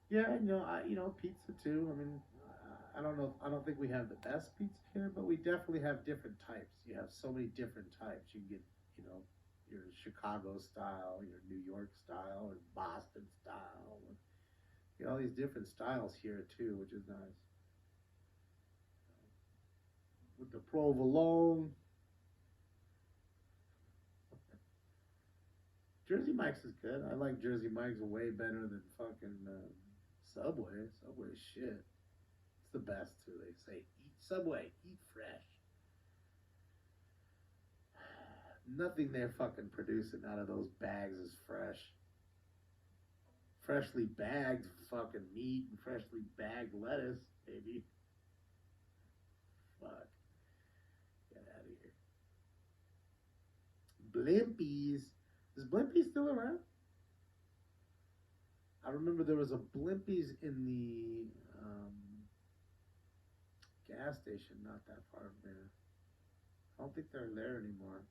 Yeah, pizza too. I mean, I don't know. I don't think we have the best pizza here, but we definitely have different types. You have so many different types. You can get, you know, your Chicago style, your New York style, or Boston style. You know, all these different styles here too, which is nice. With the provolone, Jersey Mike's is good. I like Jersey Mike's way better than fucking Subway. Subway shit. It's the best too. They say eat Subway, eat fresh. Nothing they're fucking producing out of those bags is fresh. Freshly bagged fucking meat and freshly bagged lettuce, baby. Fuck. Get out of here. Blimpies. Is Blimpie still around? I remember there was a Blimpies in the gas station not that far from here. I don't think they're there anymore.